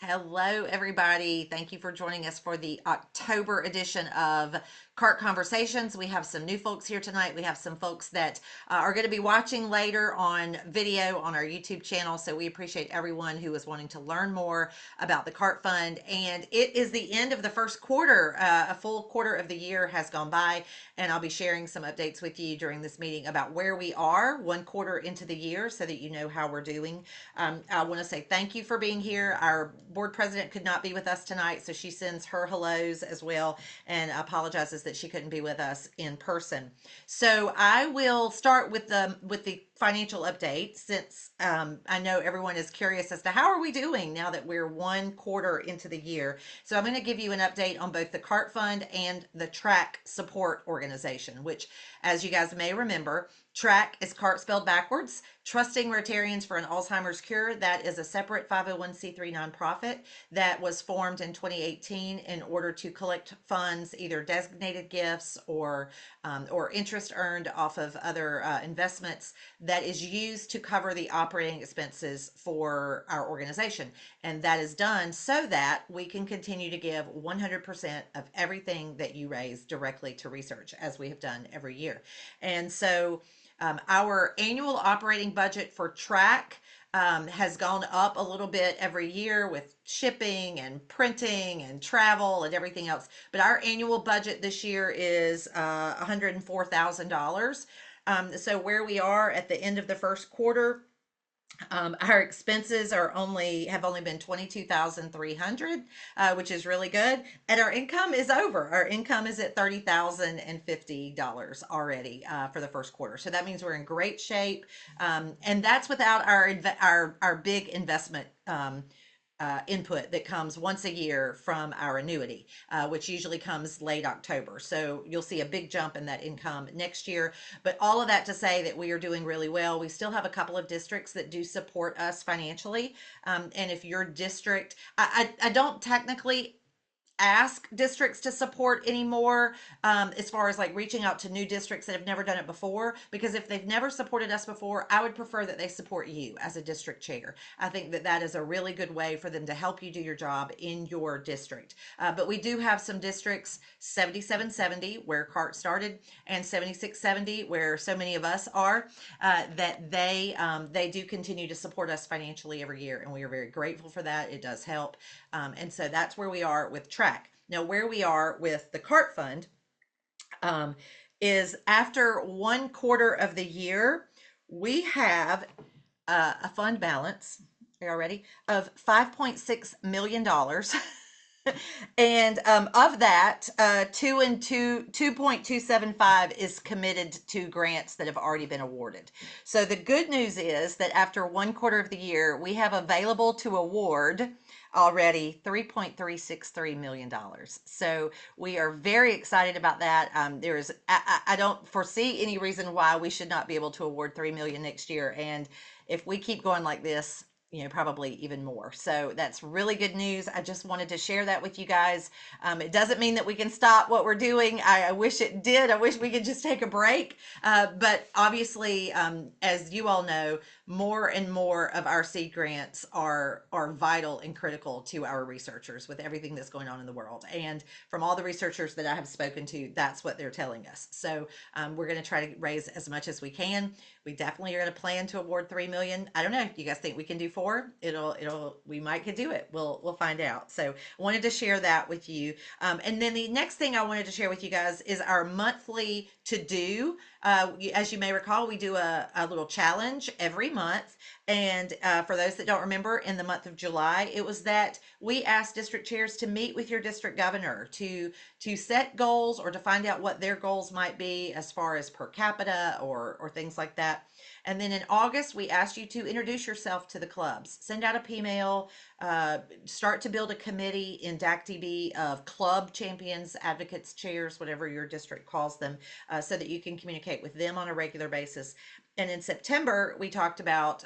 Hello, everybody. Thank you for joining us for the October edition of CART Conversations. We have some new folks here tonight. We have some folks that are going to be watching later on video on our YouTube channel. So we appreciate everyone who is wanting to learn more about the CART Fund. And it is the end of the first quarter. A full quarter of the year has gone by, and I'll be sharing some updates with you during this meeting about where we are one quarter into the year so that you know how we're doing. I want to say thank you for being here. Our board president could not be with us tonight, so she sends her hellos as well and apologizes that she couldn't be with us in person. So I will start with the financial update since I know everyone is curious as to how are we doing now that we're one quarter into the year. So I'm going to give you an update on both the CART Fund and the TRAC support organization, which, as you guys may remember, TRAC is CART spelled backwards. Trusting Rotarians for an Alzheimer's Cure. That is a separate 501c3 nonprofit that was formed in 2018 in order to collect funds, either designated gifts or interest earned off of other investments that is used to cover the operating expenses for our organization. And that is done so that we can continue to give 100% of everything that you raise directly to research, as we have done every year. And so our annual operating budget for TRAC has gone up a little bit every year with shipping and printing and travel and everything else. But our annual budget this year is $104,000. So where we are at the end of the first quarter, our expenses have only been 22,300, which is really good, and our income is over. Our income is at $30,050 already for the first quarter. So that means we're in great shape, and that's without our big investment input that comes once a year from our annuity, which usually comes late October. So you'll see a big jump in that income next year. But all of that to say that we are doing really well. We still have a couple of districts that do support us financially. And if your district, I don't technically ask districts to support anymore, as far as like reaching out to new districts that have never done it before, because if they've never supported us before, I would prefer that they support you as a district chair. I think that that is a really good way for them to help you do your job in your district. But we do have some districts, 7770 where CART started and 7670 where so many of us are, that they do continue to support us financially every year, and we are very grateful for that. It does help. And so that's where we are with TRAC. Now, where we are with the CART Fund is after one quarter of the year, we have a fund balance, are you ready, of $5.6 million. And of that, 2.275 is committed to grants that have already been awarded. So the good news is that after one quarter of the year, we have available to award already $3.363 million. So we are very excited about that. I don't foresee any reason why we should not be able to award $3 million next year. And if we keep going like this, probably even more. So that's really good news. I just wanted to share that with you guys. It doesn't mean that we can stop what we're doing. I wish it did. I wish we could just take a break. But obviously, as you all know, more and more of our seed grants are vital and critical to our researchers with everything that's going on in the world. And from all the researchers that I have spoken to, that's what they're telling us. So we're going to try to raise as much as we can. We definitely are going to plan to award $3 million. I don't know. You guys think we can do 4? We might could do it. We'll find out. So I wanted to share that with you. And then the next thing I wanted to share with you guys is our monthly to do. As you may recall, we do a little challenge every month. And for those that don't remember, in the month of July, it was that we asked district chairs to meet with your district governor to set goals or to find out what their goals might be as far as per capita or things like that. And then in August, we asked you to introduce yourself to the clubs, send out a P-mail, start to build a committee in DACTB of club champions, advocates, chairs, whatever your district calls them, so that you can communicate with them on a regular basis. And in September, we talked about,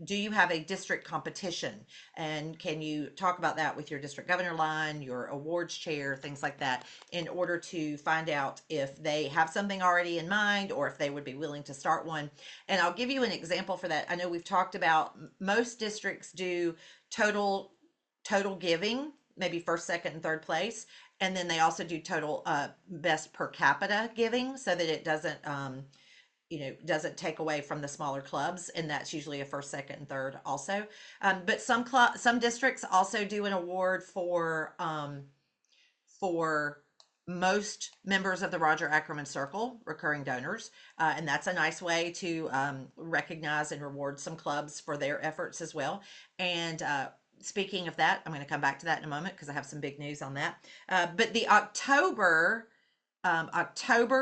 do you have a district competition? And can you talk about that with your district governor line, your awards chair, things like that, in order to find out if they have something already in mind or if they would be willing to start one. And I'll give you an example for that. I know we've talked about most districts do total total giving, maybe first, second, and third place. And then they also do total best per capita giving, so that it doesn't doesn't take away from the smaller clubs, and that's usually a first, second, and third also. But some districts also do an award for most members of the Roger Ackerman Circle, recurring donors. And that's a nice way to recognize and reward some clubs for their efforts as well. And speaking of that, I'm going to come back to that in a moment because I have some big news on that. But the October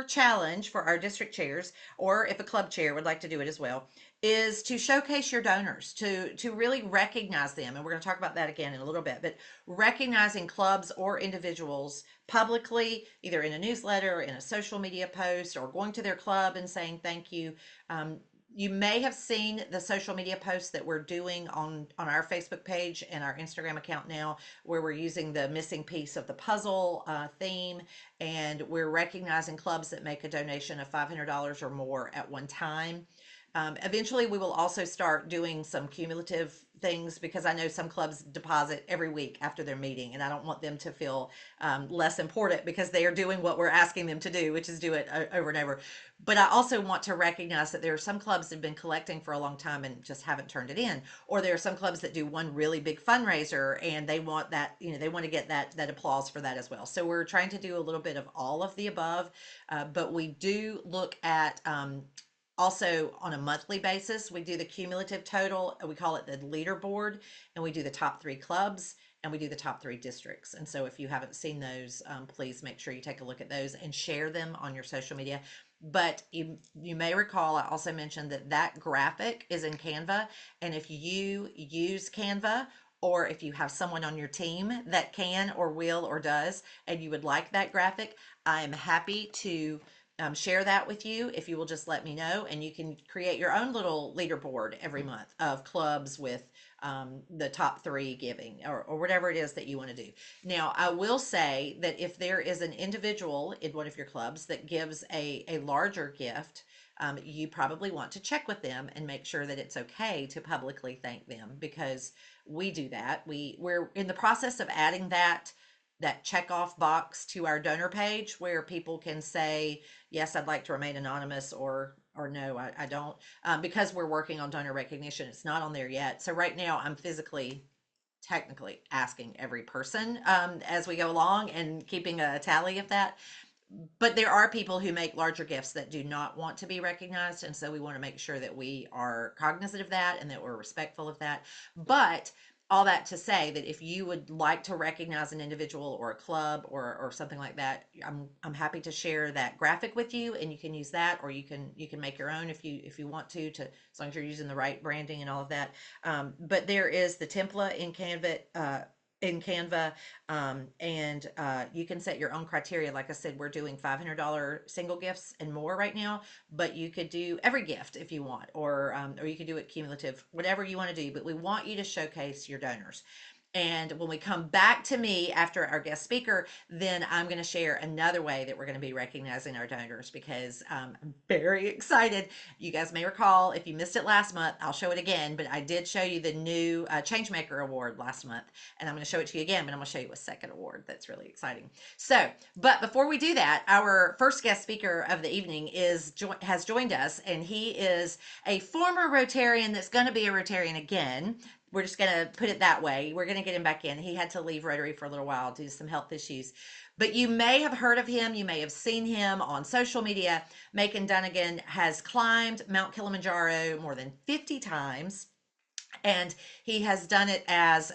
challenge for our district chairs, or if a club chair would like to do it as well, is to showcase your donors, to really recognize them. And we're going to talk about that again in a little bit, but recognizing clubs or individuals publicly, either in a newsletter, in a social media post, or going to their club and saying thank you. You may have seen the social media posts that we're doing on our Facebook page and our Instagram account now, where we're using the missing piece of the puzzle theme, and we're recognizing clubs that make a donation of $500 or more at one time. Eventually, we will also start doing some cumulative things, because I know some clubs deposit every week after their meeting, and I don't want them to feel less important because they are doing what we're asking them to do, which is do it over and over. But I also want to recognize that there are some clubs that have been collecting for a long time and just haven't turned it in, or there are some clubs that do one really big fundraiser and they want that, they want to get that applause for that as well. So we're trying to do a little bit of all of the above, but we do look at also on a monthly basis. We do the cumulative total, we call it the leaderboard, and we do the top 3 clubs, and we do the top 3 districts. And so if you haven't seen those, please make sure you take a look at those and share them on your social media. But you may recall, I also mentioned that graphic is in Canva. And if you use Canva, or if you have someone on your team that can or will or does, and you would like that graphic, I am happy to share that with you if you will just let me know. And you can create your own little leaderboard every month of clubs with the top 3 giving, or whatever it is that you want to do. Now, I will say that if there is an individual in one of your clubs that gives a larger gift, you probably want to check with them and make sure that it's okay to publicly thank them, because we do that. We're in the process of adding that checkoff box to our donor page, where people can say, yes, I'd like to remain anonymous, or no, I don't, because we're working on donor recognition. It's not on there yet. So right now I'm technically asking every person as we go along and keeping a tally of that. But there are people who make larger gifts that do not want to be recognized. And so we want to make sure that we are cognizant of that and that we're respectful of that. But all that to say that if you would like to recognize an individual or a club or something like that, I'm happy to share that graphic with you, and you can use that, or you can make your own if you want to as long as you're using the right branding and all of that. But there is the template in Canva, and you can set your own criteria. Like I said, we're doing $500 single gifts and more right now, but you could do every gift if you want, or you could do it cumulative, whatever you want to do. But we want you to showcase your donors. And when we come back to me after our guest speaker, then I'm going to share another way that we're going to be recognizing our donors, because I'm very excited. You guys may recall, if you missed it last month, I'll show it again, but I did show you the new Changemaker Award last month, and I'm going to show it to you again, but I'm going to show you a second award that's really exciting. So, but before we do that, our first guest speaker of the evening has joined us, and he is a former Rotarian that's going to be a Rotarian again. We're just going to put it that way. We're going to get him back in. He had to leave Rotary for a little while due to some health issues. But you may have heard of him. You may have seen him on social media. Macon Dunnigan has climbed Mount Kilimanjaro more than 50 times. And he has done it as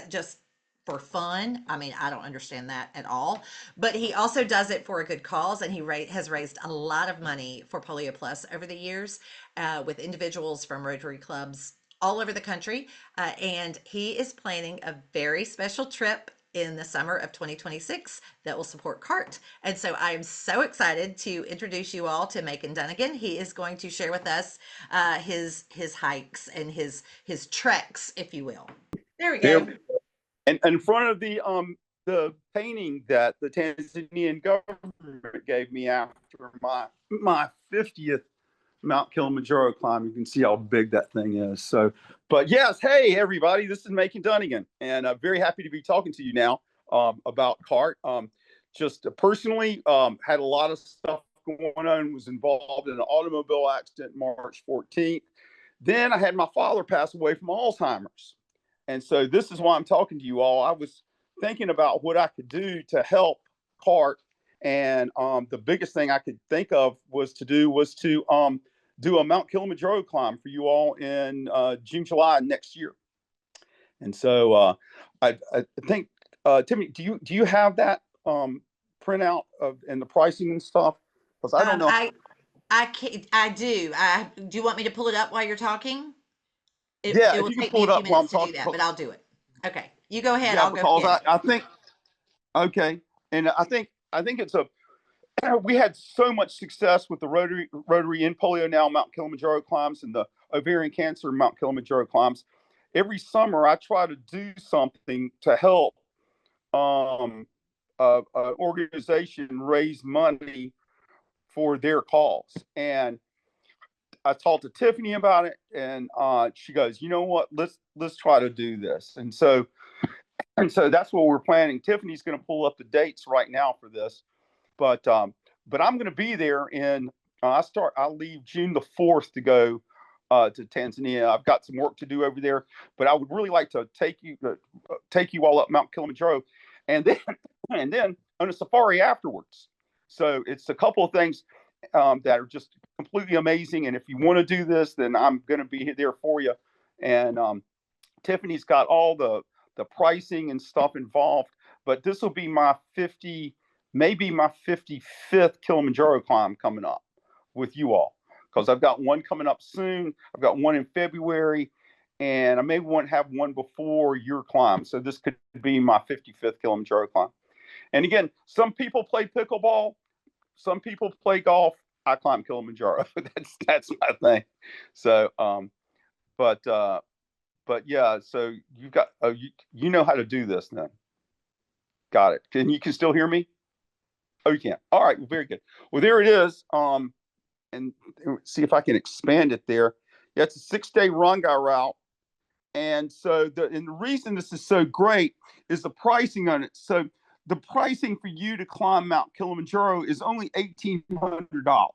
just for fun. I mean, I don't understand that at all. But he also does it for a good cause, and he has raised a lot of money for Polio Plus over the years with individuals from Rotary clubs all over the country. And he is planning a very special trip in the summer of 2026 that will support CART. And so I am so excited to introduce you all to Macon Dunnigan. He is going to share with us his hikes and his treks, if you will. There we go. And in front of the painting that the Tanzanian government gave me after my 50th Mount Kilimanjaro climb. You can see how big that thing is. So, but yes, hey everybody, this is Macon Dunnigan, and I'm very happy to be talking to you now about CART. Just personally, had a lot of stuff going on. Was involved in an automobile accident March 14th. Then I had my father pass away from Alzheimer's, and so this is why I'm talking to you all. I was thinking about what I could do to help CART, and the biggest thing I could think of was to do a Mount Kilimanjaro climb for you all in June, July next year. And so I think, Timmy, do you have that printout of and the pricing and stuff? Because I don't know. I do. Do you want me to pull it up while you're talking? Yeah, It if will you can take me pull a it few up while I'm minutes to do talking. that, but I'll do it. Okay, you go ahead. Yeah, I'll go because get it. I think okay, and I think it's a we had so much success with the Rotary in polio now Mount Kilimanjaro climbs and the ovarian cancer Mount Kilimanjaro climbs. Every summer, I try to do something to help an organization raise money for their cause. And I talked to Tiffany about it, and she goes, "You know what? Let's try to do this." And so that's what we're planning. Tiffany's going to pull up the dates right now for this, but I'm going to be there in. I leave June the 4th to go to Tanzania. I've got some work to do over there, but I would really like to take you all up Mount Kilimanjaro, and then and then on a safari afterwards. So it's a couple of things that are just completely amazing. And if you want to do this, then I'm going to be there for you. And Tiffany's got all the pricing and stuff involved. But this will be maybe my 55th Kilimanjaro climb coming up with you all, because I've got one coming up soon. I've got one in February, and I may want to have one before your climb. So this could be my 55th Kilimanjaro climb. And again, some people play pickleball, some people play golf. I climb Kilimanjaro. That's my thing. So, but yeah. So you've got you know how to do this then. Got it. You can still hear me? Oh, you can. All right. Well, very good. Well, there it is. And see if I can expand it there. Yeah, it's a 6-day Runga route. And so the reason this is so great is the pricing on it. So the pricing for you to climb Mount Kilimanjaro is only $1,800.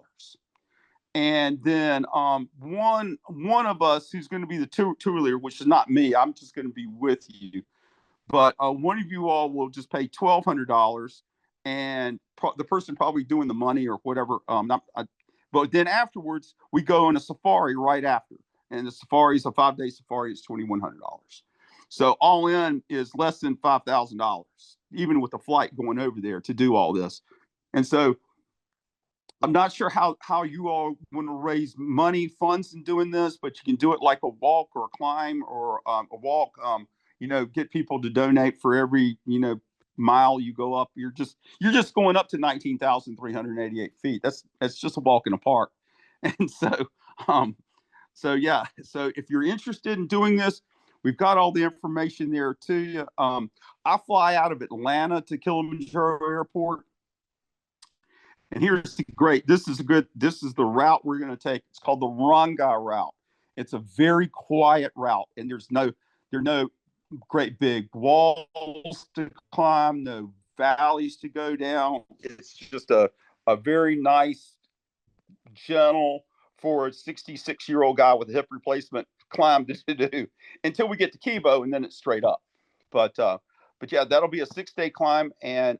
And then one of us who's going to be the tour leader, which is not me, I'm just going to be with you. But one of you all will just pay $1,200, and the person probably doing the money or whatever. But then afterwards, we go on a safari right after. And the safari is a 5-day safari. It's $2,100. So all in is less than $5,000, even with the flight going over there to do all this. And so I'm not sure how you all want to raise money, funds in doing this, but you can do it like a walk or a climb or a walk. Get people to donate for every mile you go up. You're just going up to 19,388 feet. That's just a walk in the park. And so yeah. So if you're interested in doing this, we've got all the information there to you. I fly out of Atlanta to Kilimanjaro Airport. And here's this is the route we're going to take. It's called the Runga route. It's a very quiet route, and there are no great big walls to climb, no valleys to go down. It's just a very nice, gentle, for a 66-year-old guy with a hip replacement climb to do until we get to Kibo, and then it's straight up. But yeah, that'll be a 6-day climb, and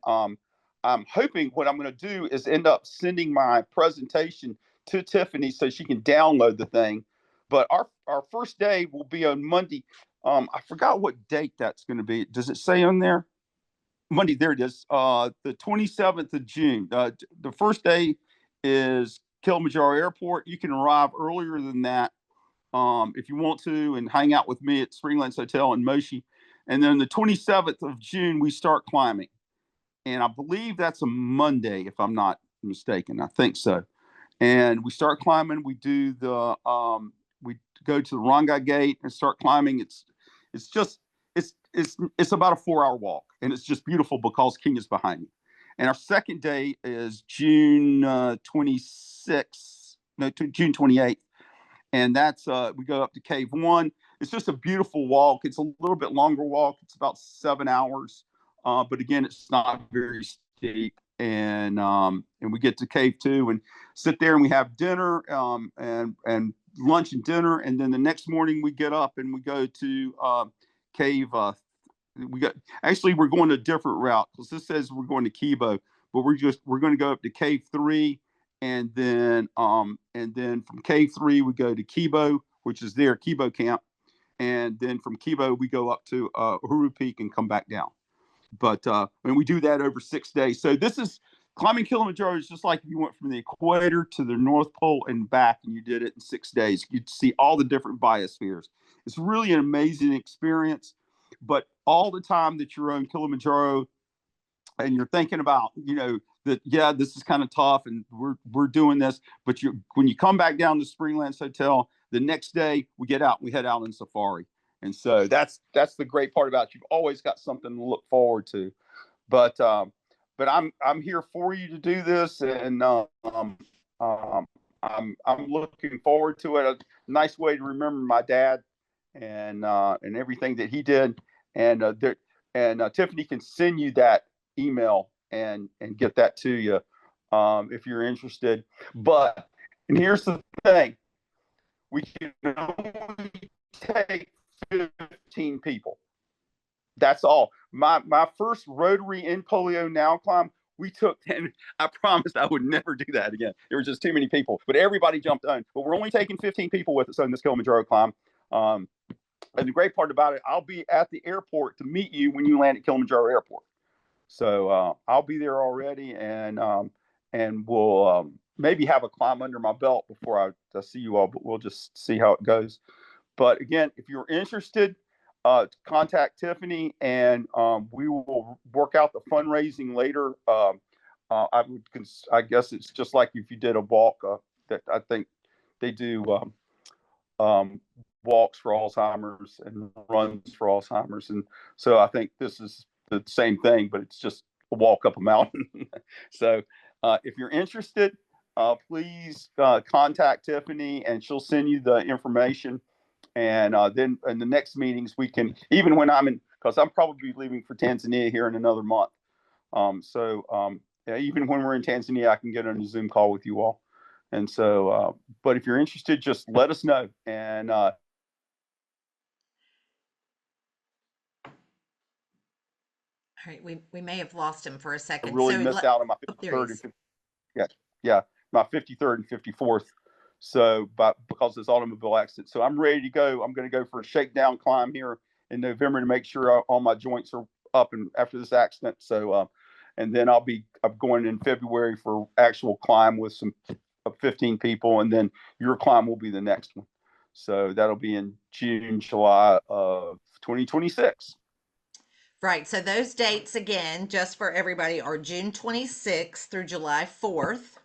I'm hoping what I'm going to do is end up sending my presentation to Tiffany so she can download the thing. But our first day will be on Monday. I forgot what date that's going to be. Does it say on there? Monday, there it is. The 27th of June. The first day is Kilimanjaro Airport. You can arrive earlier than that if you want to, and hang out with me at Springlands Hotel in Moshi. And then the 27th of June, we start climbing. And I believe that's a Monday, if I'm not mistaken. I think so. And we start climbing. We do we go to the Runga Gate and start climbing. It's about a 4-hour walk, and it's just beautiful because Kenya's behind me. And our second day is June 26th. June 28th. And that's we go up to Cave 1. It's just a beautiful walk. It's a little bit longer walk. It's about 7 hours, but again, it's not very steep. And we get to Cave 2 and sit there, and we have dinner and lunch and dinner, and then the next morning we get up and we go to Cave. We're going a different route because this says we're going to Kibo, but we're going to go up to Cave 3. And then from K3 we go to Kibo, which is their Kibo camp, and then from Kibo we go up to Uhuru Peak and come back down. But and we do that over 6 days. So this is climbing Kilimanjaro is just like if you went from the equator to the North Pole and back, and you did it in 6 days. You'd see all the different biospheres. It's really an amazing experience. But all the time that you're on Kilimanjaro, and you're thinking about, that, yeah, this is kind of tough and we're doing this, but when you come back down to Springlands Hotel, the next day we get out and we head out in safari. And so that's the great part about it. You've always got something to look forward to. But I'm here for you to do this, and I'm looking forward to it. A nice way to remember my dad and everything that he did. And Tiffany can send you that email and get that to you if you're interested. And here's the thing: we can only take 15 people. That's all. My first Rotary in Polio Now climb, we took, and I promised I would never do that again. There were just too many people, but everybody jumped on. But we're only taking 15 people with us on this Kilimanjaro climb. And the great part about it, I'll be at the airport to meet you when you land at Kilimanjaro Airport. So I'll be there already, and we'll maybe have a climb under my belt before I see you all, but we'll just see how it goes. But again, if you're interested, contact Tiffany, and we will work out the fundraising later. I guess it's just like if you did a walk. That I think they do walks for Alzheimer's and runs for Alzheimer's, and so I think this is the same thing, but it's just a walk up a mountain. So if you're interested, please contact Tiffany, and she'll send you the information. And then in the next meetings, we can, even when because I'm probably leaving for Tanzania here in another month. Even when we're in Tanzania, I can get on a Zoom call with you all. And so, but if you're interested, just let us know. And all right, we may have lost him for a second. I really missed out on my 53rd and 50th, my 53rd and 54th. So, because of this automobile accident, so I'm ready to go. I'm going to go for a shakedown climb here in November to make sure all my joints are up and after this accident. So, and then I'm going in February for actual climb with some 15 people, and then your climb will be the next one. So that'll be in June, July of 2026. Right. So those dates again, just for everybody, are June 26th through July 4th.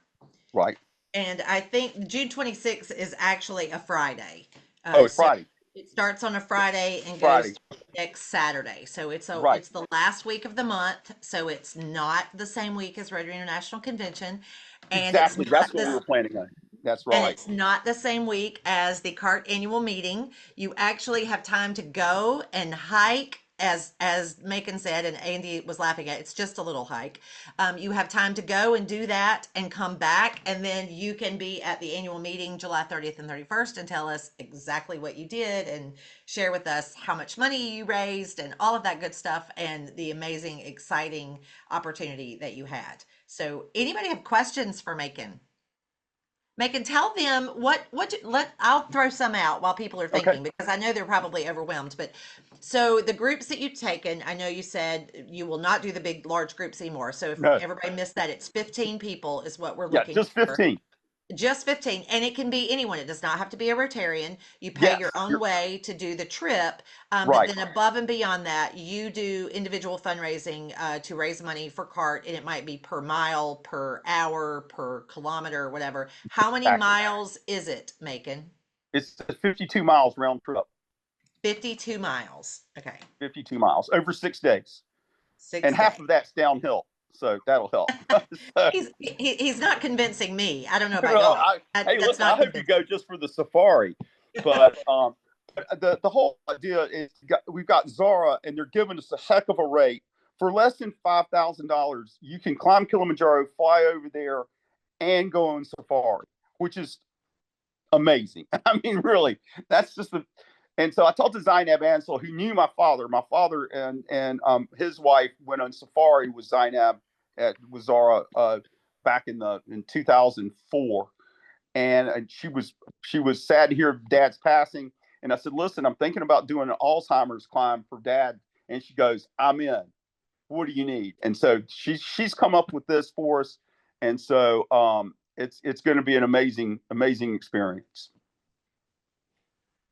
Right. And I think June 26th is actually a Friday. It's Friday. It starts on a Friday and Friday. goes next Saturday. So it's Right. it's the last week of the month. So it's not the same week as Rotary International Convention. And exactly. That's what we were planning on. That's right. And it's not the same week as the CART annual meeting. You actually have time to go and hike, as Macon said, and Andy was laughing at. It's just a little hike. You have time to go and do that and come back, and then you can be at the annual meeting July 30th and 31st and tell us exactly what you did and share with us how much money you raised and all of that good stuff and the amazing, exciting opportunity that you had. So, anybody have questions for Macon? Macon, tell them I'll throw some out while people are thinking, because I know they're probably overwhelmed. But so the groups that you've taken, I know you said you will not do the big, large groups anymore. So if everybody missed that, it's 15 people is what we're looking for. Just 15. Just 15, and it can be anyone. It does not have to be a Rotarian. You pay your own way to do the trip. But then above and beyond that, you do individual fundraising to raise money for CART, and it might be per mile, per hour, per kilometer, whatever. How many miles is it, Macon? It's 52 miles round trip. 52 miles. Okay. 52 miles over 6 days. And half of that's downhill. So that'll help. So, He's not convincing me. I don't know about well, y'all. hey, That's listen, I not hope you convincing. go just for the safari, but the whole idea is we've got Zara, and they're giving us a heck of a rate for less than $5,000. You can climb Kilimanjaro, fly over there, and go on safari, which is amazing. I mean, really, that's just the. And so I talked to Zainab Ansel, who knew my father. My father and his wife went on safari with Zainab with Zara back in 2004, and she was sad to hear Dad's passing. And I said, listen, I'm thinking about doing an Alzheimer's climb for Dad. And she goes, I'm in. What do you need? And so she's come up with this for us. And so it's going to be an amazing experience.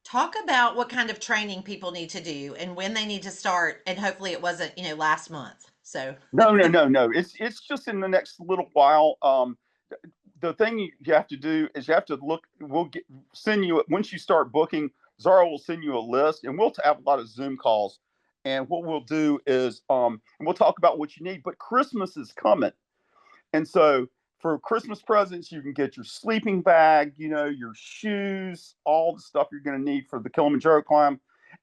Talk about what kind of training people need to do and when they need to start. And hopefully it wasn't, last month. So, No. It's just in the next little while. The thing you have to do is you have to look. Send you once you start booking. Zara will send you a list, and we'll have a lot of Zoom calls. And what we'll do is we'll talk about what you need. But Christmas is coming, and so for Christmas presents, you can get your sleeping bag, your shoes, all the stuff you're going to need for the Kilimanjaro climb.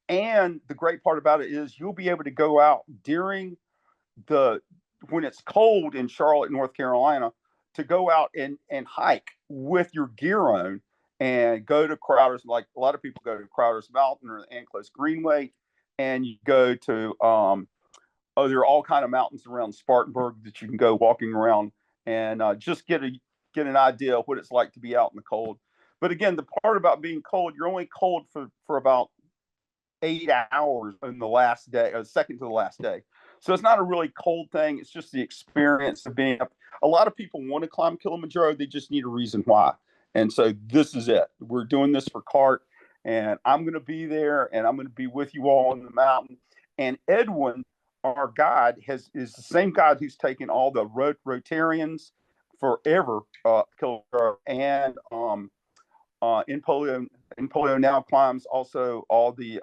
And the great part about it is you'll be able to go out during the when it's cold in Charlotte, North Carolina, to go out and hike with your gear on and go to Crowder's. Like a lot of people go to Crowder's Mountain or the Anclose Greenway, and you go to there are all kind of mountains around Spartanburg that you can go walking around and just get an idea of what it's like to be out in the cold. But again, the part about being cold, you're only cold for about 8 hours in the last day, or second to the last day. So it's not a really cold thing. It's just the experience of being up. A lot of people want to climb Kilimanjaro. They just need a reason why. And so this is it. We're doing this for CART, and I'm going to be there, and I'm going to be with you all on the mountain. And Edwin, our guide, is the same guide who's taken all the Rotarians forever, Kilimanjaro, and in polio now climbs also all the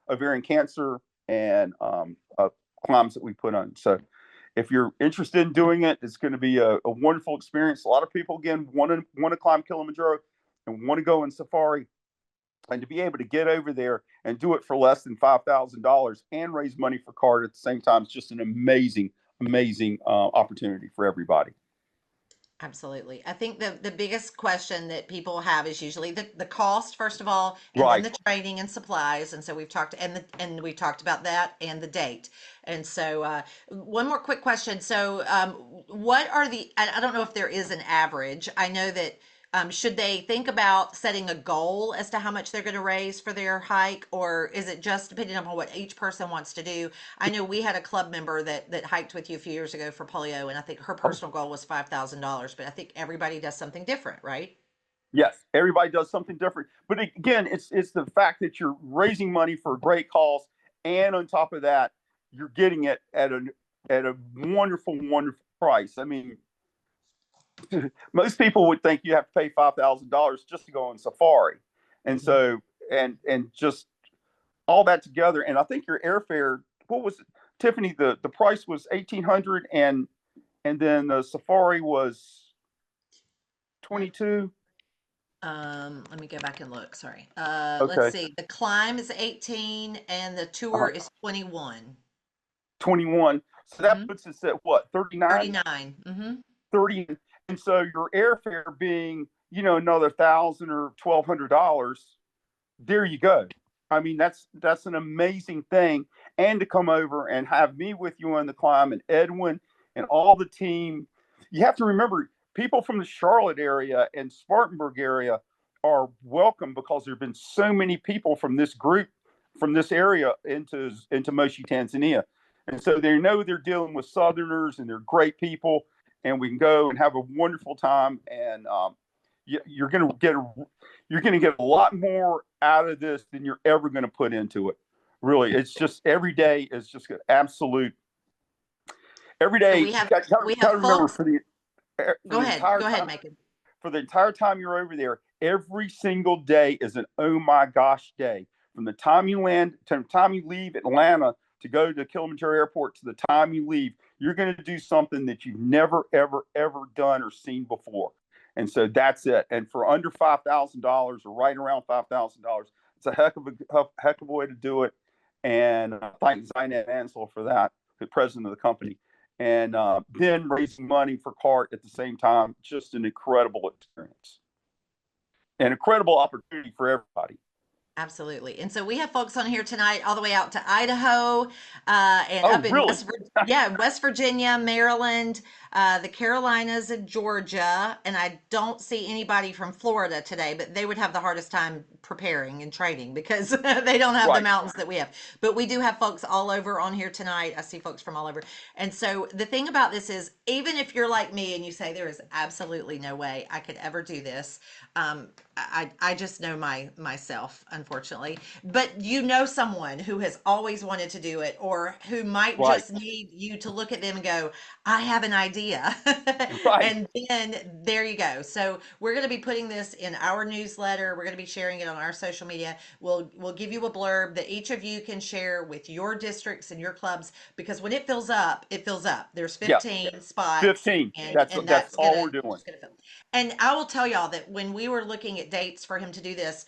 ovarian cancer and climbs that we put on. So if you're interested in doing it, it's going to be a wonderful experience. A lot of people, again, want to climb Kilimanjaro and want to go in safari, and to be able to get over there and do it for less than $5,000 and raise money for CART at the same time is just an amazing opportunity for everybody. absolutely. I think the biggest question that people have is usually the cost, first of all, and then Right. the training and supplies. And so we've talked and we've talked about that and the date. And so one more quick question. So what are I don't know if there is an average. I know that should they think about setting a goal as to how much they're going to raise for their hike, or is it just depending upon what each person wants to do? I know we had a club member that hiked with you a few years ago for polio, and I think her personal goal was $5,000. But I think everybody does something different, right? Yes, everybody does something different. But again, it's the fact that you're raising money for a great cause, and on top of that, you're getting it at a wonderful price. I mean, most people would think you have to pay $5,000 just to go on safari, and Mhm. so and just all that together. And I think your airfare, what was it, Tiffany? The price was 1,800, and then the safari was 22. Let me go back and look. Sorry. Let's Okay. see. The climb is 18 and the tour Uh, is 21. 21. So that Mm-hmm. puts us at what, 39? 39. Mm-hmm. 30. And so your airfare being, another 1,000 or $1,200, there you go. I mean, that's an amazing thing. And to come over and have me with you on the climb, and Edwin and all the team. You have to remember, people from the Charlotte area and Spartanburg area are welcome because there have been so many people from this group, from this area into Moshi, Tanzania. And so they know they're dealing with Southerners, and they're great people, and we can go and have a wonderful time. And you're going to get a lot more out of this than you're ever going to put into it. Really, it's just every day is just an absolute. Every So day, we you have got to remember folks. for the entire Go ahead, time Macon. you're over there, every single day is an oh my gosh day. From the time you land to the time you leave Atlanta to go to Kilimanjaro Airport to the time you leave, you're going to do something that you've never, ever, ever done or seen before. And so that's it. And for under $5,000 or right around $5,000, it's a heck of a way to do it. And thank Zainab Ansel for that, the president of the company. And then raising money for CART at the same time, just an incredible experience. An incredible opportunity for everybody. Absolutely. And so we have folks on here tonight all the way out to Idaho, and Oh, up in really? West Virginia, Maryland, the Carolinas, and Georgia. And I don't see anybody from Florida today, but they would have the hardest time preparing and training because they don't have the Right. mountains that we have. But we do have folks all over on here tonight. I see folks from all over. And so the thing about this is, even if you're like me and you say there is absolutely no way I could ever do this, I just know myself, unfortunately. But you know someone who has always wanted to do it, or who might Right. just need you to look at them and go, I have an idea. Right. And then there you go. So we're going to be putting this in our newsletter. We're going to be sharing it on our social media. We'll give you a blurb that each of you can share with your districts and your clubs, because when it fills up, it fills up. There's Yeah. 15 spots, 15. and That's that's all we're gonna doing. it's gonna fill. And I will tell y'all that when we were looking at dates for him to do this,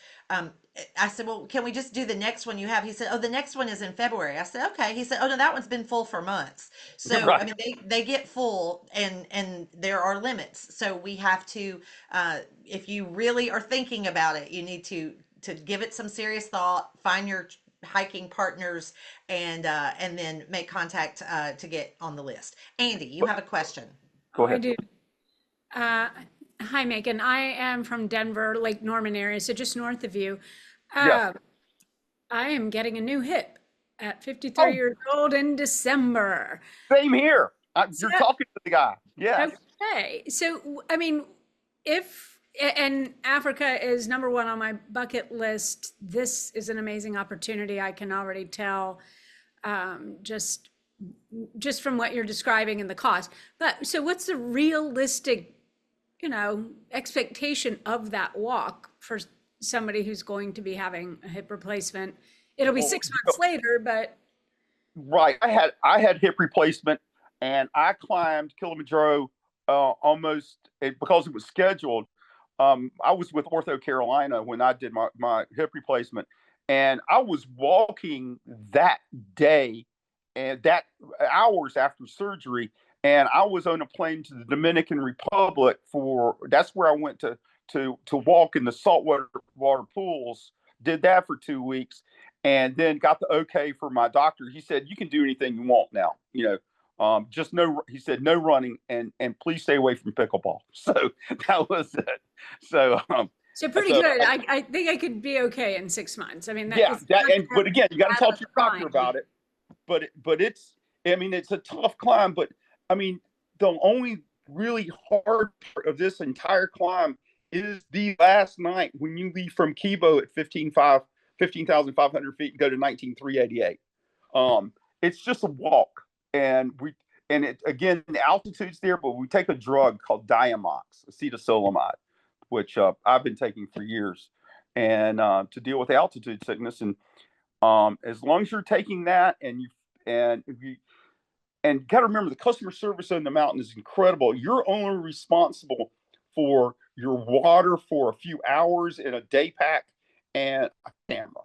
I said, well, can we just do the next one you have? He said, oh, the next one is in February. I said, okay. He said, oh no, that one's been full for months. So I Right. mean, they get full, and there are limits. So we have to, if you really are thinking about it, you need to give it some serious thought, find your hiking partners, and then make contact to get on the list. Andy, you have a question. Go I ahead. do. Uh, Hi, Megan. I am from Denver, Lake Norman area, so just north of you. Yes. Uh, I am getting a new hip at 53 Oh, years old in December. same here. So, You're talking to the guy. Yes. okay. So, I mean, and Africa is number one on my bucket list. This is an amazing opportunity. I can already tell, just from what you're describing and the cost. But so what's the realistic, expectation of that walk for somebody who's going to be having a hip replacement? It'll be Well, 6 months later, but right. I had hip replacement, and I climbed Kilimanjaro because it was scheduled. I was with Ortho Carolina when I did my hip replacement, and I was walking that day and that hours after surgery, and I was on a plane to the Dominican Republic that's where I went to walk in the saltwater pools. Did that for 2 weeks, and then got the okay for my doctor. He said, you can do anything you want now, just no, he said, no running, and please stay away from pickleball. So that was it. So pretty good. I think I could be okay in 6 months. I mean, but again, you got to talk to your doctor climb. about it. But it's, I mean, it's a tough climb. But I mean, the only really hard part of this entire climb is the last night when you leave from Kibo at 15,500 feet and go to 19,388. It's just a walk, and again, the altitude's there, but we take a drug called Diamox, acetazolamide, which I've been taking for years, and to deal with altitude sickness. And as long as you're taking that, and got to remember, the customer service on the mountain is incredible. You're only responsible for your water for a few hours in a day pack and a camera,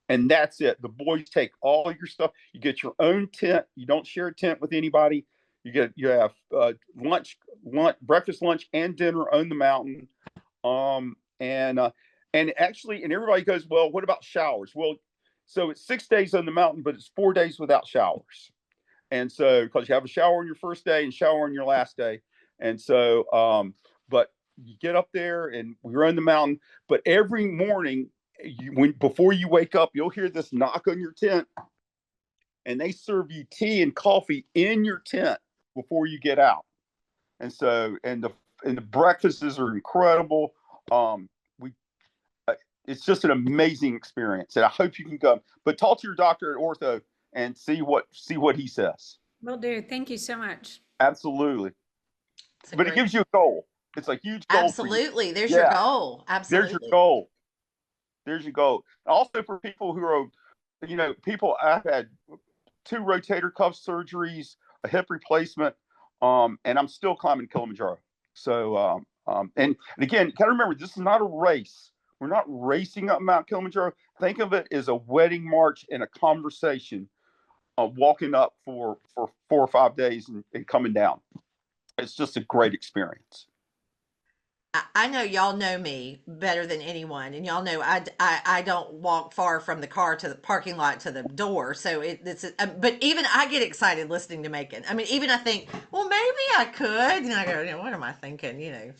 and that's it. The boys take all your stuff. You get your own tent. You don't share a tent with anybody. You have lunch, breakfast, lunch, and dinner on the mountain. And actually, and everybody goes, well, what about showers? Well, so it's 6 days on the mountain, but it's 4 days without showers. And so, because you have a shower on your first day and shower on your last day. And so, but you get up there and we're on the mountain, but every morning, before you wake up, you'll hear this knock on your tent, and they serve you tea and coffee in your tent before you get out. And so, and the breakfasts are incredible. It's just an amazing experience, and I hope you can come. But talk to your doctor at Ortho and see what he says. Will do. Thank you so much. Absolutely. But it gives you a goal. It's a huge goal. Absolutely. There's your goal. Absolutely. There's your goal. There's your goal. Also, for people who are, people I've had two rotator cuff surgeries, a hip replacement, and I'm still climbing Kilimanjaro. So, and again, gotta remember, this is not a race. We're not racing up Mount Kilimanjaro. Think of it as a wedding march and a conversation, walking up for 4 or 5 days and coming down. It's just a great experience. I know y'all know me better than anyone, and y'all know I don't walk far from the car to the parking lot to the door. So but even I get excited listening to Macon. I mean, even I think, well, maybe I could, and I go, what am I thinking?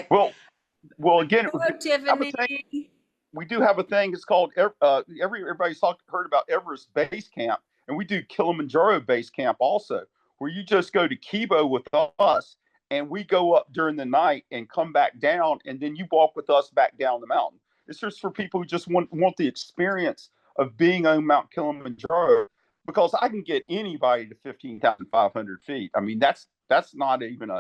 Well, again, Hello, Tiffany. we do have a thing. It's called everybody's heard about Everest Base Camp, and we do Kilimanjaro Base Camp also, where you just go to Kibo with us, and we go up during the night and come back down, and then you walk with us back down the mountain. It's just for people who just want the experience of being on Mount Kilimanjaro, because I can get anybody to 15,500 feet. I mean, that's not even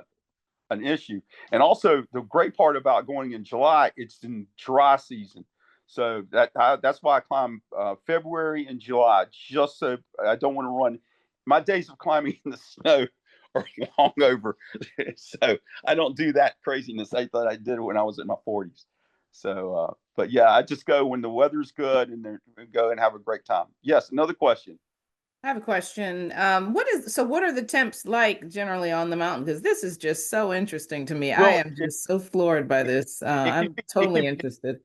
an issue. And also, the great part about going in July, it's in dry season. So that's why I climb February and July, just so I don't want to run. My days of climbing in the snow are long over. So I don't do that craziness I thought I did when I was in my 40s. So, but yeah, I just go when the weather's good and go and have a great time. Yes, another question. I have a question. What are the temps like generally on the mountain? Because this is just so interesting to me. I Well, am just so floored by this. I'm totally interested.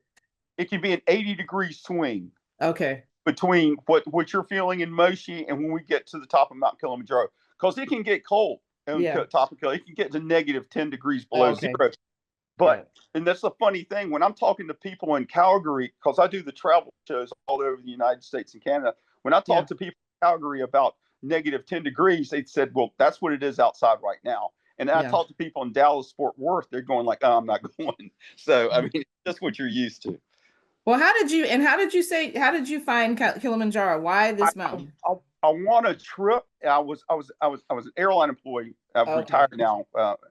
It can be an 80-degree swing Okay. between what you're feeling in Moshi and when we get to the top of Mount Kilimanjaro, because it can get cold on Yeah. top of Kilimanjaro. It can get to negative 10 degrees below Okay. zero. But and that's the funny thing, when I'm talking to people in Calgary, because I do the travel shows all over the United States and Canada. When I talk to people in Calgary about negative 10 degrees, they said, well, that's what it is outside right now. And then I talk to people in Dallas, Fort Worth, they're going like, oh, I'm not going. So I mean, that's what you're used to. Well, how did you find Kilimanjaro? Why this mountain? I want a trip. I was an airline employee. I've retired now.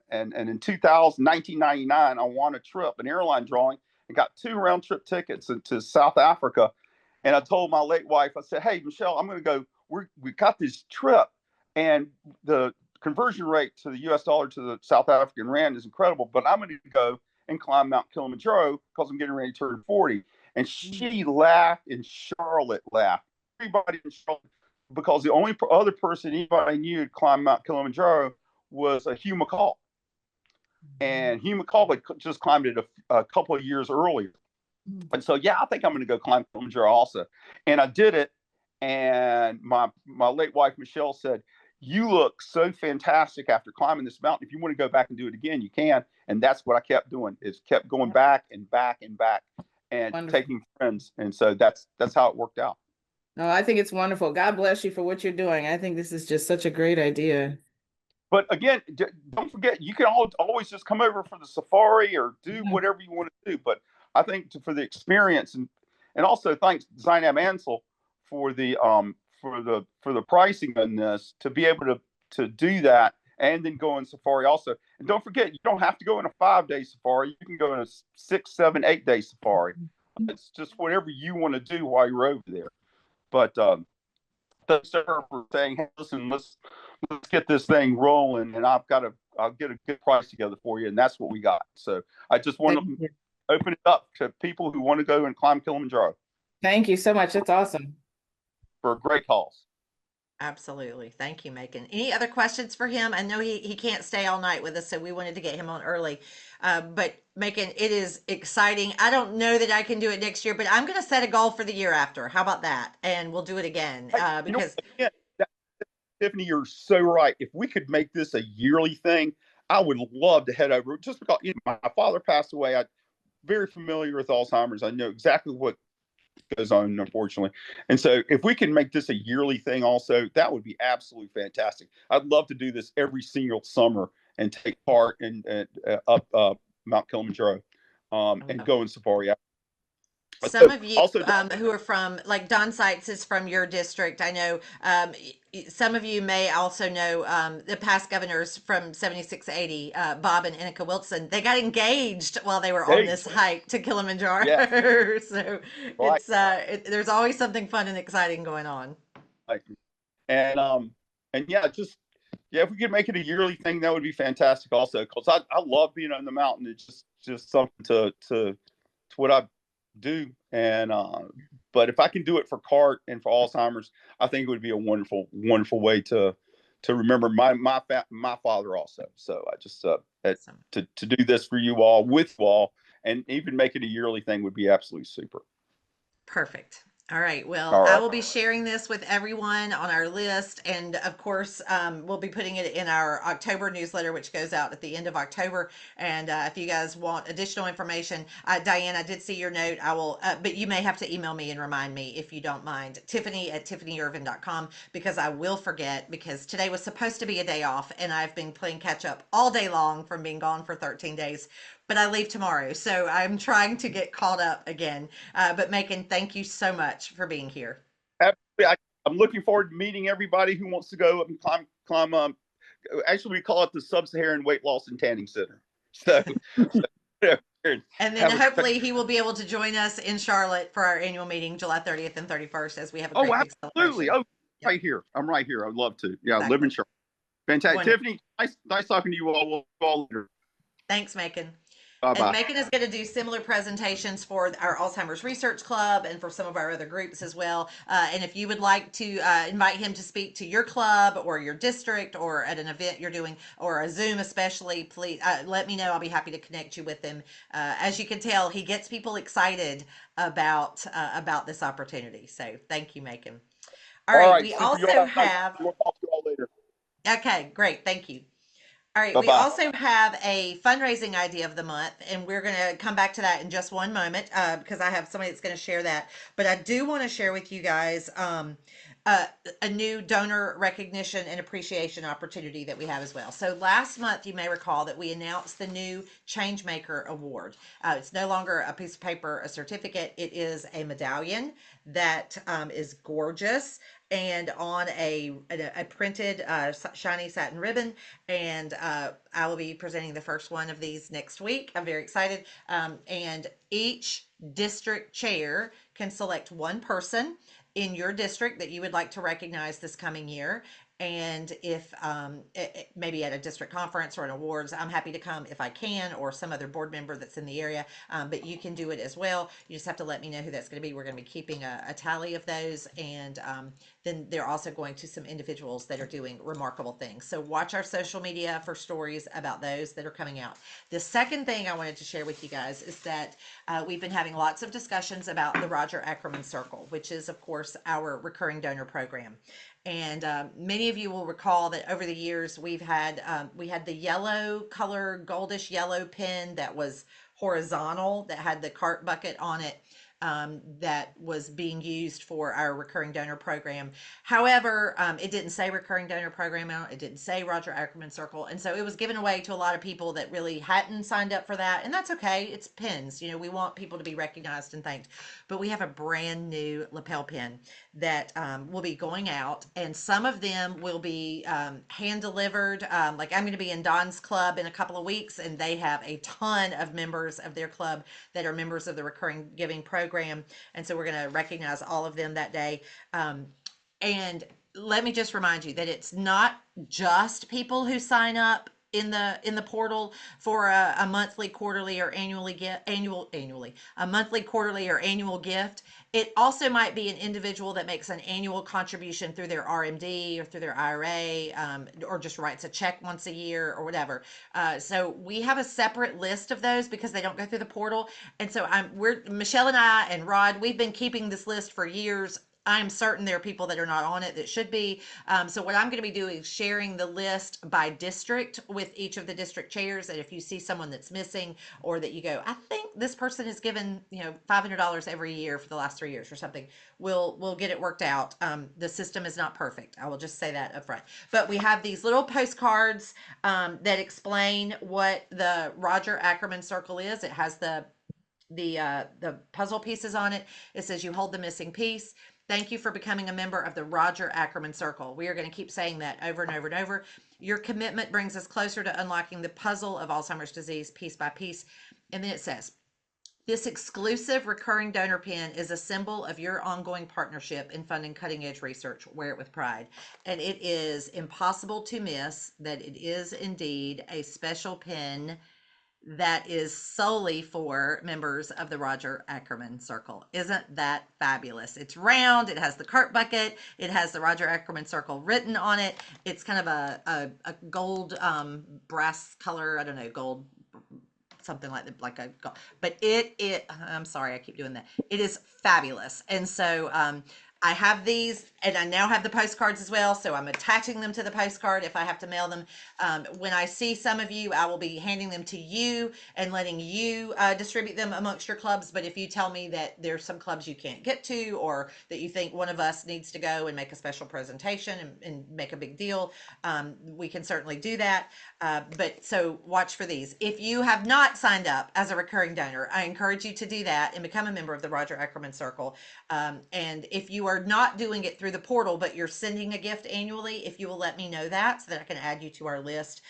And in 1999, I won a trip, an airline drawing, and got 2 round trip tickets to South Africa. And I told my late wife, I said, hey, Michelle, I'm going to go. We got this trip, and the conversion rate to the US dollar to the South African rand is incredible, but I'm going to go and climb Mount Kilimanjaro because I'm getting ready to turn 40. And she laughed, and Charlotte laughed. Everybody in Charlotte, because the only other person anybody knew had climbed Mount Kilimanjaro was Hugh McCall. And Hugh McCall had just climbed it a couple of years earlier. And so, yeah, I think I'm going to go climb Kilimanjaro also. And I did it. And my late wife, Michelle, said, you look so fantastic after climbing this mountain. If you want to go back and do it again, you can. And that's what I kept doing, is kept going back and back and back and Wonderful. taking friends. And so that's how it worked out. No, I think it's wonderful. God bless you for what you're doing. I think this is just such a great idea. But again, don't forget, you can always just come over for the safari or do whatever you want to do. But I think for the experience, and also thanks Zainab Ansel for the pricing on this, to be able to do that and then go on safari also. And don't forget, you don't have to go on a 5-day safari. You can go on a 6, 7, 8-day safari. It's just whatever you want to do while you're over there. But thanks to her for saying, hey, listen, let's get this thing rolling, and I'll get a good price together for you, and that's what we got. So I just want to open it up to people who want to go and climb Kilimanjaro. Thank you so much. That's awesome. For a great cause. Absolutely. Thank you, Macon. Any other questions for him? I know he can't stay all night with us, so we wanted to get him on early. But Macon, it is exciting. I don't know that I can do it next year, but I'm going to set a goal for the year after. How about that? And we'll do it again. Because Tiffany, you're so right. If we could make this a yearly thing, I would love to head over. Just because my father passed away, I'm very familiar with Alzheimer's. I know exactly what goes on, unfortunately. And so if we can make this a yearly thing also, that would be absolutely fantastic. I'd love to do this every single summer and take part in up Mount Kilimanjaro and go in safari. some of you who are from, like Don Seitz is from your district. I know some of you may also know the past governors from 7680, Bob and Innika Wilson. They got engaged while they were on this hike to Kilimanjaro. So it's there's always something fun and exciting going on. And yeah, just yeah, if we could make it a yearly thing, that would be fantastic. Also, because I love being on the mountain. It's just something to what I do. And but if I can do it for CART and for Alzheimer's, I think it would be a wonderful way to remember my father also. So I just Awesome. to do this for you all, with you all, and even make it a yearly thing would be absolutely super. Perfect. All right. Well, All I right. will be sharing this with everyone on our list. And of course, we'll be putting it in our October newsletter, which goes out at the end of October. And if you guys want additional information, Diane, I did see your note. I will, but you may have to email me and remind me if you don't mind. Tiffany@tiffanyirvin.com, because I will forget, because today was supposed to be a day off and I've been playing catch up all day long from being gone for 13 days. But I leave tomorrow. So I'm trying to get caught up again. But Macon, thank you so much for being here. Absolutely. I'm looking forward to meeting everybody who wants to go up and climb. Actually, we call it the Sub-Saharan Weight Loss and Tanning Center. So, And then have a hopefully he will be able to join us in Charlotte for our annual meeting, July 30th and 31st, as we have a oh, great big absolutely. celebration. Oh, Yep. right here. I'm right here. I'd love to. Yeah, live Exactly. in Charlotte. Fantastic. Wonderful. Tiffany, nice talking to you all. We'll all later. Thanks, Macon. Bye And bye. Macon is going to do similar presentations for our Alzheimer's Research Club and for some of our other groups as well. And if you would like to invite him to speak to your club or your district or at an event you're doing or a Zoom especially, please let me know. I'll be happy to connect you with him. As you can tell, he gets people excited about this opportunity. So thank you, Macon. All All right, right. we Super. You also all guys. have, We'll talk to you all later. okay, great, thank you. All right, Bye we bye. also have a fundraising idea of the month, and we're going to come back to that in just one moment because I have somebody that's going to share that. But I do want to share with you guys uh, a new donor recognition and appreciation opportunity that we have as well. So last month, you may recall that we announced the new Changemaker Award. It's no longer a piece of paper, a certificate. It is a medallion that is gorgeous and on a printed shiny satin ribbon. And I will be presenting the first one of these next week. I'm very excited. And each district chair can select one person in your district that you would like to recognize this coming year. And if maybe at a district conference or an awards, I'm happy to come if I can, or some other board member that's in the area. But you can do it as well. You just have to let me know who that's going to be. We're going to be keeping a tally of those. And then they're also going to some individuals that are doing remarkable things. So watch our social media for stories about those that are coming out. The second thing I wanted to share with you guys is that we've been having lots of discussions about the Roger Ackerman Circle, which is, of course, our recurring donor program. And many of you will recall that over the years we had the yellow color, goldish yellow pin that was horizontal that had the cart bucket on it. That was being used for our recurring donor program. However, it didn't say recurring donor program out. It didn't say Roger Ackerman Circle. And so it was given away to a lot of people that really hadn't signed up for that. And that's okay. It's pins. You know, we want people to be recognized and thanked. But we have a brand new lapel pin that will be going out. And some of them will be hand delivered. Like I'm going to be in Don's club in a couple of weeks, and they have a ton of members of their club that are members of the recurring giving program. And so we're going to recognize all of them that day. And let me just remind you that it's not just people who sign up in the portal for a monthly, quarterly, or annually a monthly, quarterly, or annual gift. It also might be an individual that makes an annual contribution through their RMD or through their IRA, or just writes a check once a year or whatever. So we have a separate list of those because they don't go through the portal. And so we're Michelle and I and Rod, we've been keeping this list for years. I'm certain there are people that are not on it that should be. So what I'm going to be doing is sharing the list by district with each of the district chairs. And if you see someone that's missing, or that you go, I think this person has given $500 every year for the last 3 years or something, we'll get it worked out. The system is not perfect. I will just say that up front. But we have these little postcards that explain what the Roger Ackerman Circle is. It has the puzzle pieces on it. It says you hold the missing piece. Thank you for becoming a member of the Roger Ackerman Circle. We are going to keep saying that over and over and over. Your commitment brings us closer to unlocking the puzzle of Alzheimer's disease piece by piece. And then it says, This exclusive recurring donor pin is a symbol of your ongoing partnership in funding cutting edge research. Wear it with pride. And it is impossible to miss that it is indeed a special pin that is solely for members of the Roger Ackerman Circle. Isn't that fabulous? It's round, it has the CART bucket, it has the Roger Ackerman Circle written on it. It's kind of a gold brass color, I don't know, gold something like a but it I'm sorry I keep doing that. It is fabulous. And so I have these, and I now have the postcards as well, so I'm attaching them to the postcard if I have to mail them. When I see some of you, I will be handing them to you and letting you distribute them amongst your clubs. But if you tell me that there's some clubs you can't get to, or that you think one of us needs to go and make a special presentation and make a big deal, we can certainly do that. But so watch for these. If you have not signed up as a recurring donor, I encourage you to do that and become a member of the Roger Ackerman Circle. And if you are not doing it through the portal, but you're sending a gift annually, if you will let me know that so that I can add you to our list.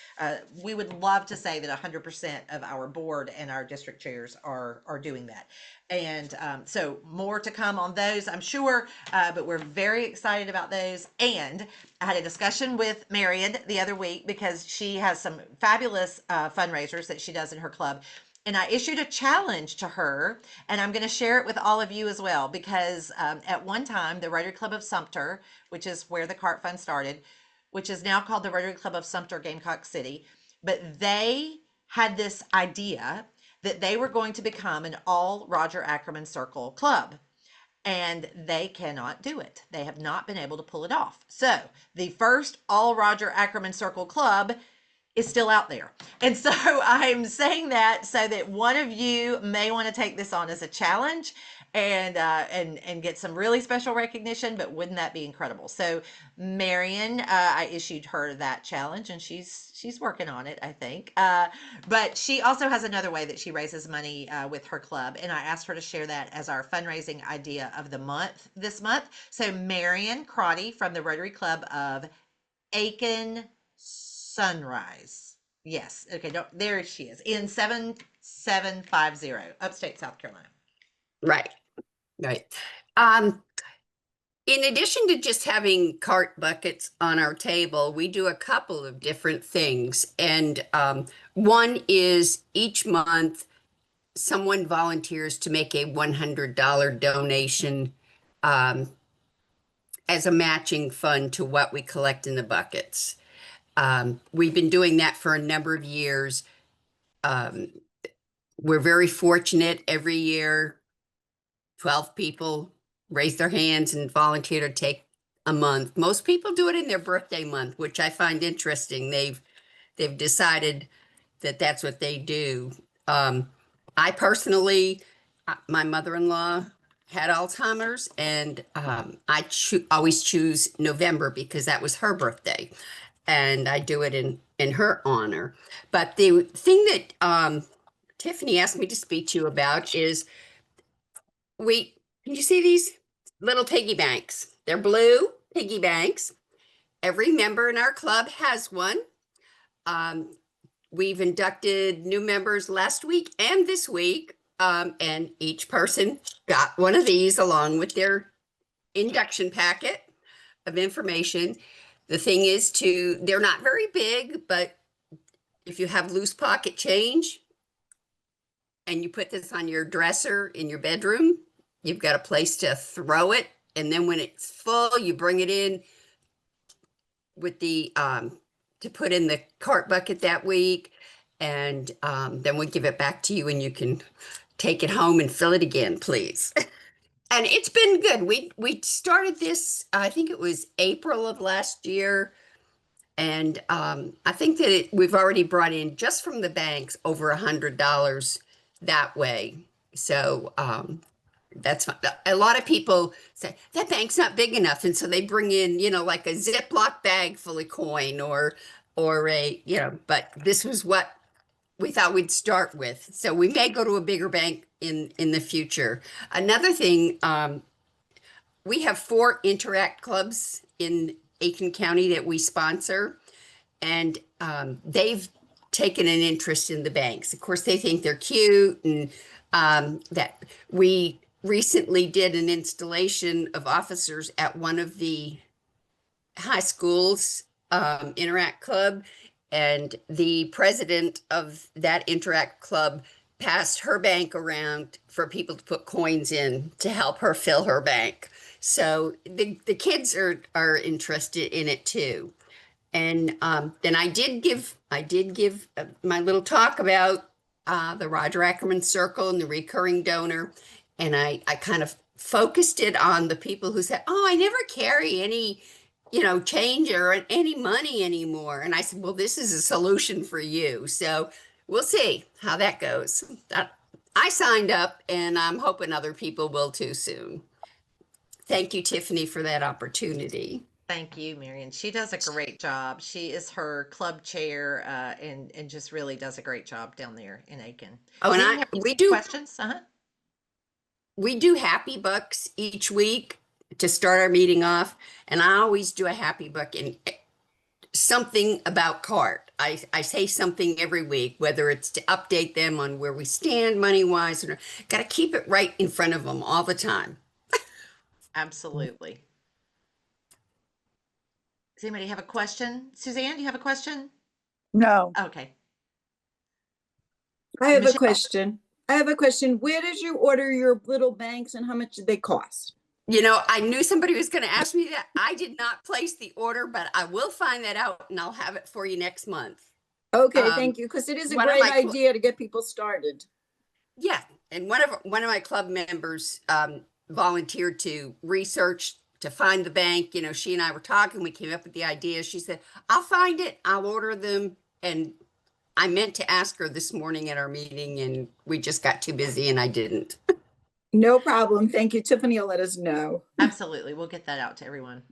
We would love to say that 100% of our board and our district chairs are doing that. And so more to come on those, I'm sure, but we're very excited about those. And I had a discussion with Marion the other week because she has some fabulous fundraisers that she does in her club. And I issued a challenge to her, and I'm going to share it with all of you as well, because at one time, the Rotary Club of Sumter, which is where the CART Fund started, which is now called the Rotary Club of Sumter, Gamecock City, but they had this idea that they were going to become an all Roger Ackerman Circle club. And they cannot do it. They have not been able to pull it off. So the first all Roger Ackerman Circle club is still out there. And so I'm saying that so that one of you may want to take this on as a challenge and get some really special recognition, but wouldn't that be incredible? So Marion, I issued her that challenge, and she's working on it, I think. But she also has another way that she raises money with her club, and I asked her to share that as our fundraising idea of the month this month. So Marion Crotty from the Rotary Club of Aiken Sunrise. Yes. Okay. No, there she is in 7750, upstate South Carolina. Right, right. In addition to just having CART buckets on our table, we do a couple of different things. And one is each month, someone volunteers to make a $100 donation as a matching fund to what we collect in the buckets. We've been doing that for a number of years. We're very fortunate every year. 12 people raise their hands and volunteer to take a month. Most people do it in their birthday month, which I find interesting. They've decided that that's what they do. I personally, my mother-in-law had Alzheimer's, and I always choose November because that was her birthday, and I do it in her honor. But the thing that Tiffany asked me to speak to you about is can you see these little piggy banks? They're blue piggy banks. Every member in our club has one. We've inducted new members last week and this week, and each person got one of these along with their induction packet of information. The thing is they're not very big, but if you have loose pocket change and you put this on your dresser in your bedroom, you've got a place to throw it. And then when it's full, you bring it in with the, to put in the CART bucket that week. And then we give it back to you and you can take it home and fill it again, please. And it's been good. We started this, I think it was April of last year. And I think that we've already brought in just from the banks over $100 that way. So that's fine. A lot of people say that bank's not big enough. And so they bring in, like a Ziploc bag full of coin or but this was what we thought we'd start with. So we may go to a bigger bank in the future. Another thing, we have 4 Interact clubs in Aiken County that we sponsor, and they've taken an interest in the banks. Of course, they think they're cute, and that we recently did an installation of officers at one of the high schools Interact Club, and the president of that Interact Club passed her bank around for people to put coins in to help her fill her bank. So the kids are interested in it too. And then I did give my little talk about the Roger Ackerman Circle and the recurring donor, and I kind of focused it on the people who said, "Oh, I never carry any, change or any money anymore." And I said, "Well, this is a solution for you." So we'll see how that goes. I signed up, and I'm hoping other people will too soon. Thank you, Tiffany, for that opportunity. Thank you, Marion. She does a great job. She is her club chair, and just really does a great job down there in Aiken. Oh, Does and anyone have any we do questions? we do happy bucks each week to start our meeting off, and I always do a happy buck and something about CART. I say something every week, whether it's to update them on where we stand money wise, or got to keep it right in front of them all the time. Absolutely. Does anybody have a question? Suzanne, do you have a question? No, Okay. I have a Michelle. question. Where did you order your little banks and how much did they cost? I knew somebody was going to ask me that. I did not place the order, but I will find that out and I'll have it for you next month. Okay, Um, thank you, because it is a one of great my cl- idea to get people started. Yeah, and one of my club members volunteered to research to find the bank. She and I were talking. We came up with the idea. She said, "I'll find it. I'll order them." And I meant to ask her this morning at our meeting, and we just got too busy, and I didn't. No problem. Thank you. Tiffany will let us know. Absolutely. We'll get that out to everyone.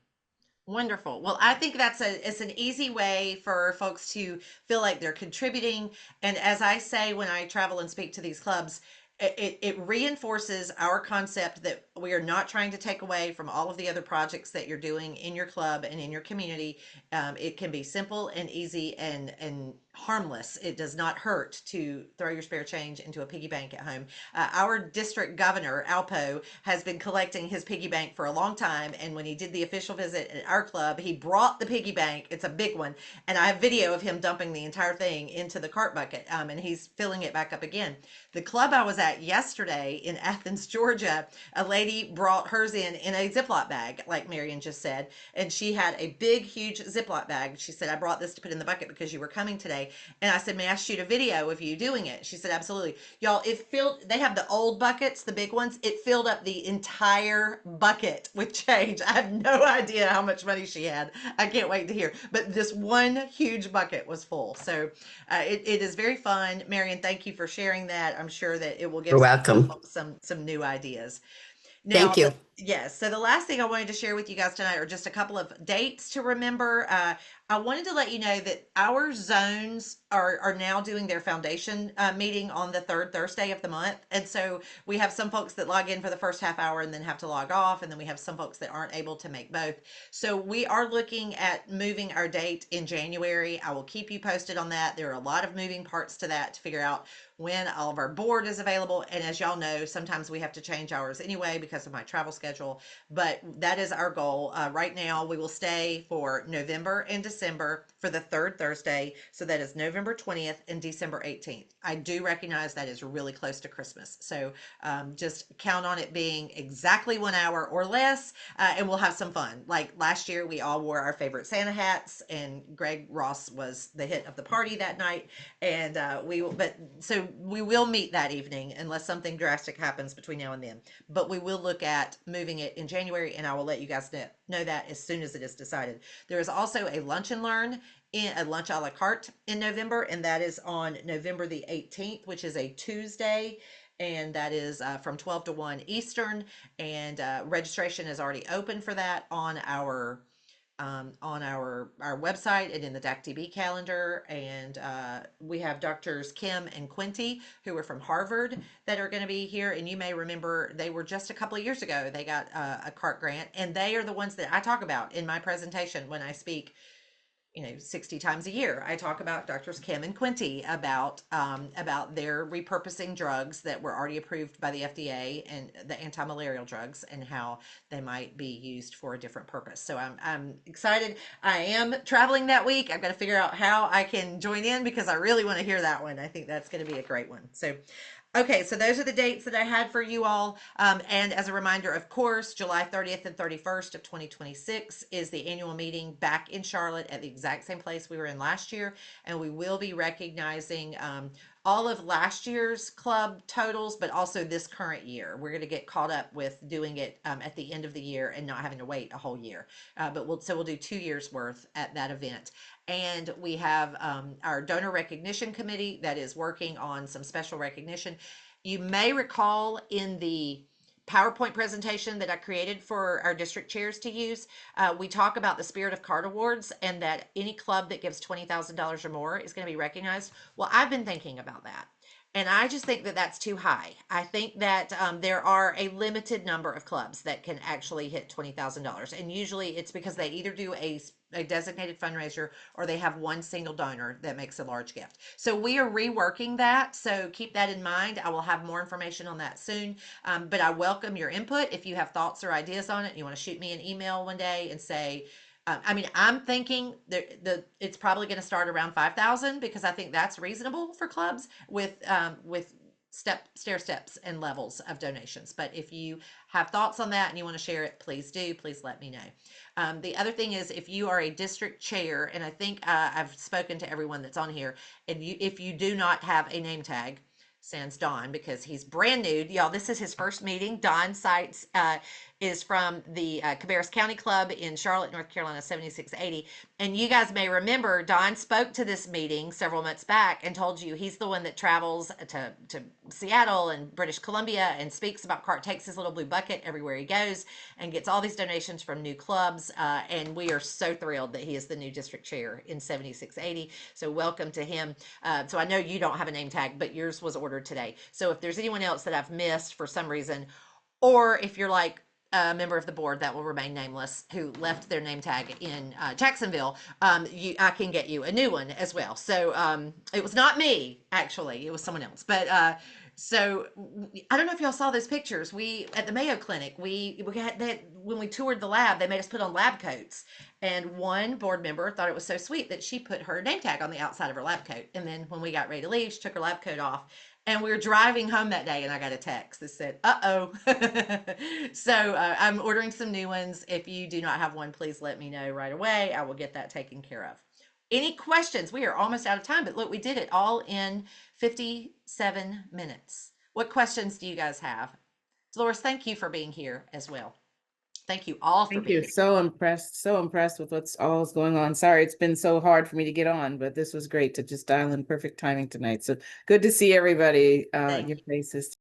Wonderful. Well, I think it's an easy way for folks to feel like they're contributing. And as I say when I travel and speak to these clubs, it reinforces our concept that we are not trying to take away from all of the other projects that you're doing in your club and in your community. It can be simple and easy and harmless. It does not hurt to throw your spare change into a piggy bank at home. Our district governor, Alpo, has been collecting his piggy bank for a long time. And when he did the official visit at our club, he brought the piggy bank. It's a big one. And I have video of him dumping the entire thing into the cart bucket. And he's filling it back up again. The club I was at yesterday in Athens, Georgia, a lady brought hers in a Ziploc bag, like Marion just said. And she had a big, huge Ziploc bag. She said, "I brought this to put in the bucket because you were coming today." And I said, "May I shoot a video of you doing it?" She said, "Absolutely." Y'all, they have the old buckets, the big ones. It filled up the entire bucket with change. I have no idea how much money she had. I can't wait to hear. But this one huge bucket was full. So it is very fun. Marion, thank you for sharing that. I'm sure that it will You're give welcome. some new ideas. Now, Thank you. yes. So the last thing I wanted to share with you guys tonight are just a couple of dates to remember. I wanted to let you know that our zones are now doing their foundation meeting on the third Thursday of the month. And so we have some folks that log in for the first half hour and then have to log off. And then we have some folks that aren't able to make both. So we are looking at moving our date in January. I will keep you posted on that. There are a lot of moving parts to that to figure out when all of our board is available. And as y'all know, sometimes we have to change ours anyway because of my travel schedule. But that is our goal. Right now, we will stay for November and December for the third Thursday. So that is November 20th and December 18th. I do recognize that is really close to Christmas. So just count on it being exactly 1 hour or less, and we'll have some fun. Like last year, we all wore our favorite Santa hats, and Greg Ross was the hit of the party that night. And we will meet that evening unless something drastic happens between now and then. But we will look at moving it in January, and I will let you guys know that as soon as it is decided. There is also a lunch and learn in a lunch a la carte in November, and that is on November the 18th, which is a Tuesday. And that is from 12 to 1 Eastern. And registration is already open for that on our website and in the DACTB calendar. And we have Doctors Kim and Quinty, who are from Harvard, that are going to be here. And you may remember they were just a couple of years ago. They got a CART grant, and they are the ones that I talk about in my presentation when I speak 60 times a year. I talk about Doctors Kim and Quinty about their repurposing drugs that were already approved by the FDA and the anti-malarial drugs and how they might be used for a different purpose. So I'm excited. I am traveling that week. I've got to figure out how I can join in because I really want to hear that one. I think that's going to be a great one. So okay, so those are the dates that I had for you all. And as a reminder, of course, July 30th and 31st of 2026 is the annual meeting back in Charlotte at the exact same place we were in last year. And we will be recognizing all of last year's club totals, but also this current year. We're going to get caught up with doing it at the end of the year and not having to wait a whole year. But we'll do 2 years worth at that event. And we have our donor recognition committee that is working on some special recognition. You may recall in the PowerPoint presentation that I created for our district chairs to use, we talk about the Spirit of CART Awards and that any club that gives $20,000 or more is going to be recognized. Well, I've been thinking about that. And I just think that that's too high. I think that there are a limited number of clubs that can actually hit $20,000. And usually it's because they either do a designated fundraiser or they have one single donor that makes a large gift. So we are reworking that. So keep that in mind. I will have more information on that soon. But I welcome your input. If you have thoughts or ideas on it, you want to shoot me an email one day and say, I'm thinking that it's probably going to start around 5,000 because I think that's reasonable for clubs with stair steps and levels of donations. But if you have thoughts on that and you want to share it, please do. Please let me know. The other thing is if you are a district chair, and I think I've spoken to everyone that's on here, and if you do not have a name tag, sans Don, because he's brand new. Y'all, this is his first meeting. Don Seitz is from the Cabarrus County Club in Charlotte, North Carolina, 7680. And you guys may remember Don spoke to this meeting several months back and told you he's the one that travels to Seattle and British Columbia and speaks about CART, takes his little blue bucket everywhere he goes and gets all these donations from new clubs. And we are so thrilled that he is the new district chair in 7680. So welcome to him. So I know you don't have a name tag, but yours was ordered today. So if there's anyone else that I've missed for some reason, or if you're like a member of the board that will remain nameless who left their name tag in Jacksonville, I can get you a new one as well. So it was not me, actually, it was someone else. But so I don't know if y'all saw those pictures. We at the Mayo Clinic, we had that when we toured the lab, they made us put on lab coats. And one board member thought it was so sweet that she put her name tag on the outside of her lab coat. And then when we got ready to leave, she took her lab coat off. And we were driving home that day and I got a text that said, uh-oh. So I'm ordering some new ones. If you do not have one, please let me know right away. I will get that taken care of. Any questions? We are almost out of time, but look, we did it all in 57 minutes. What questions do you guys have? Dolores, thank you for being here as well. Thank you all for Thank being you. here. So impressed with what's all's going on. Sorry, it's been so hard for me to get on, but this was great to just dial in perfect timing tonight. So good to see everybody, Thank your you. faces.